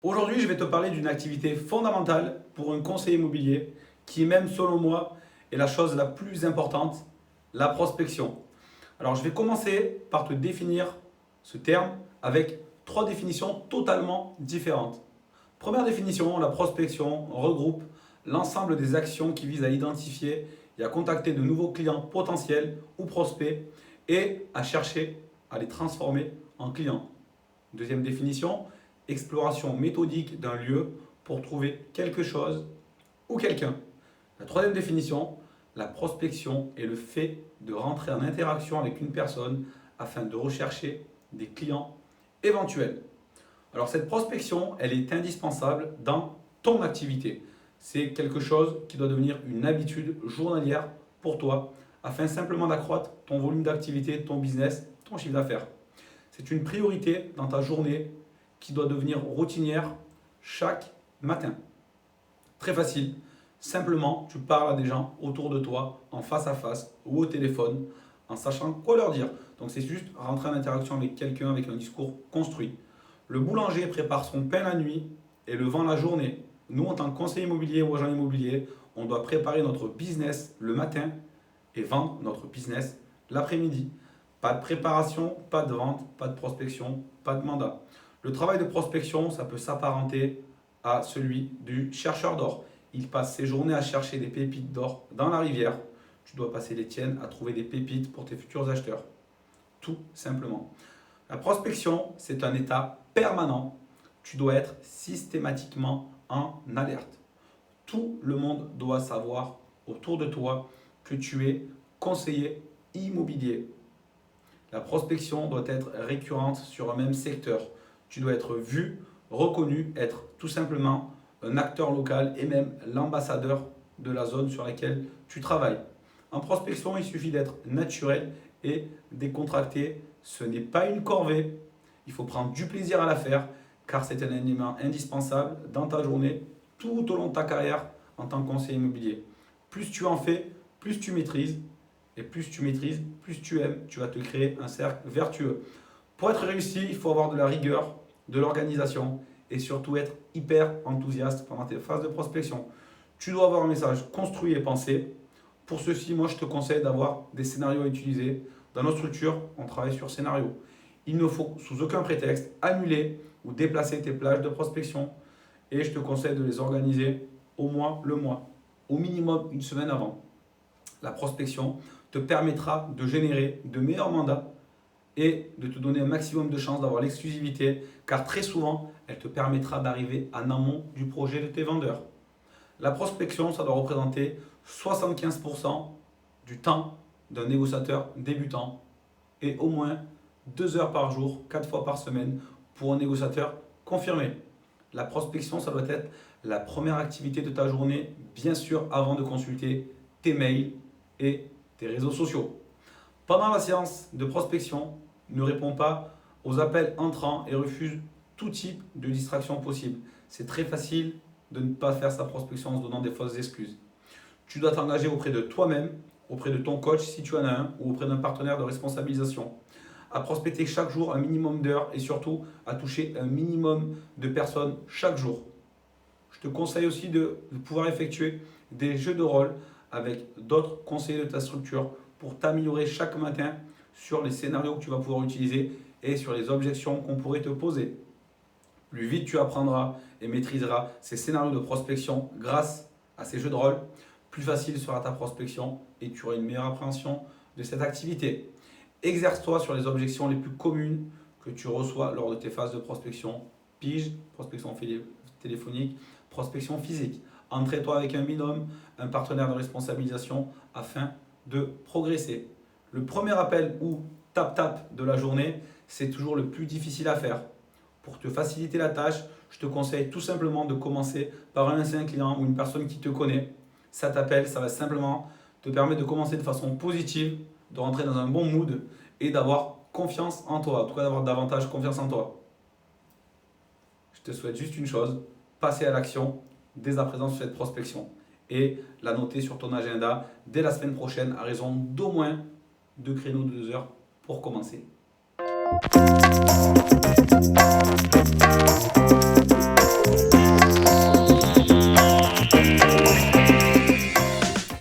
Aujourd'hui, je vais te parler d'une activité fondamentale pour un conseiller immobilier qui, même selon moi, est la chose la plus importante, la prospection. Alors, je vais commencer par te définir ce terme avec trois définitions totalement différentes. Première définition, la prospection regroupe l'ensemble des actions qui visent à identifier et à contacter de nouveaux clients potentiels ou prospects et à chercher à les transformer en clients. Deuxième définition, exploration méthodique d'un lieu pour trouver quelque chose ou quelqu'un. La troisième définition, la prospection est le fait de rentrer en interaction avec une personne afin de rechercher des clients éventuels. Alors cette prospection, elle est indispensable dans ton activité. C'est quelque chose qui doit devenir une habitude journalière pour toi afin simplement d'accroître ton volume d'activité, ton business, ton chiffre d'affaires. C'est une priorité dans ta journée qui doit devenir routinière chaque matin. Très facile. Simplement, tu parles à des gens autour de toi, en face à face ou au téléphone, en sachant quoi leur dire. Donc c'est juste rentrer en interaction avec quelqu'un avec un discours construit. Le boulanger prépare son pain la nuit et le vend la journée. Nous, en tant que conseiller immobilier ou agent immobilier, on doit préparer notre business le matin et vendre notre business l'après-midi. Pas de préparation, pas de vente, pas de prospection, pas de mandat. Le travail de prospection, ça peut s'apparenter à celui du chercheur d'or. Il passe ses journées à chercher des pépites d'or dans la rivière. Tu dois passer les tiennes à trouver des pépites pour tes futurs acheteurs. Tout simplement. La prospection, c'est un état permanent. Tu dois être systématiquement en alerte. Tout le monde doit savoir autour de toi que tu es conseiller immobilier. La prospection doit être récurrente sur un même secteur. Tu dois être vu, reconnu, être tout simplement un acteur local et même l'ambassadeur de la zone sur laquelle tu travailles. En prospection, il suffit d'être naturel et décontracté. Ce n'est pas une corvée. Il faut prendre du plaisir à la faire car c'est un élément indispensable dans ta journée tout au long de ta carrière en tant que conseiller immobilier. Plus tu en fais, plus tu maîtrises. Et plus tu maîtrises, plus tu aimes, tu vas te créer un cercle vertueux. Pour être réussi, il faut avoir de la rigueur, de l'organisation et surtout être hyper enthousiaste pendant tes phases de prospection. Tu dois avoir un message construit et pensé. Pour ceci, moi, je te conseille d'avoir des scénarios à utiliser. Dans notre structure, on travaille sur scénario. Il ne faut sous aucun prétexte annuler ou déplacer tes plages de prospection et je te conseille de les organiser au moins le mois, au minimum une semaine avant. La prospection te permettra de générer de meilleurs mandats et de te donner un maximum de chances d'avoir l'exclusivité car très souvent, elle te permettra d'arriver en amont du projet de tes vendeurs. La prospection, ça doit représenter 75% du temps d'un négociateur débutant et au moins 2 heures par jour, 4 fois par semaine pour un négociateur confirmé. La prospection, ça doit être la première activité de ta journée, bien sûr avant de consulter tes mails et tes réseaux sociaux. Pendant la séance de prospection, ne réponds pas aux appels entrants et refuse tout type de distraction possible. C'est très facile de ne pas faire sa prospection en se donnant des fausses excuses. Tu dois t'engager auprès de toi-même, auprès de ton coach si tu en as un, ou auprès d'un partenaire de responsabilisation, à prospecter chaque jour un minimum d'heures et surtout à toucher un minimum de personnes chaque jour. Je te conseille aussi de pouvoir effectuer des jeux de rôle avec d'autres conseillers de ta structure pour t'améliorer chaque matin sur les scénarios que tu vas pouvoir utiliser et sur les objections qu'on pourrait te poser. Plus vite tu apprendras et maîtriseras ces scénarios de prospection grâce à ces jeux de rôle, plus facile sera ta prospection et tu auras une meilleure appréhension de cette activité. Exerce-toi sur les objections les plus communes que tu reçois lors de tes phases de prospection. Pige, prospection téléphonique, prospection physique. Entraide-toi avec un binôme, un partenaire de responsabilisation afin de progresser. Le premier appel ou tap-tap de la journée, c'est toujours le plus difficile à faire. Pour te faciliter la tâche, je te conseille tout simplement de commencer par un ancien client ou une personne qui te connaît. Ça t'appelle, ça va simplement te permettre de commencer de façon positive, de rentrer dans un bon mood et d'avoir confiance en toi, en tout cas d'avoir davantage confiance en toi. Je te souhaite juste une chose, passer à l'action dès à présent sur cette prospection et la noter sur ton agenda dès la semaine prochaine à raison d'au moins 2 créneaux de 2 heures pour commencer.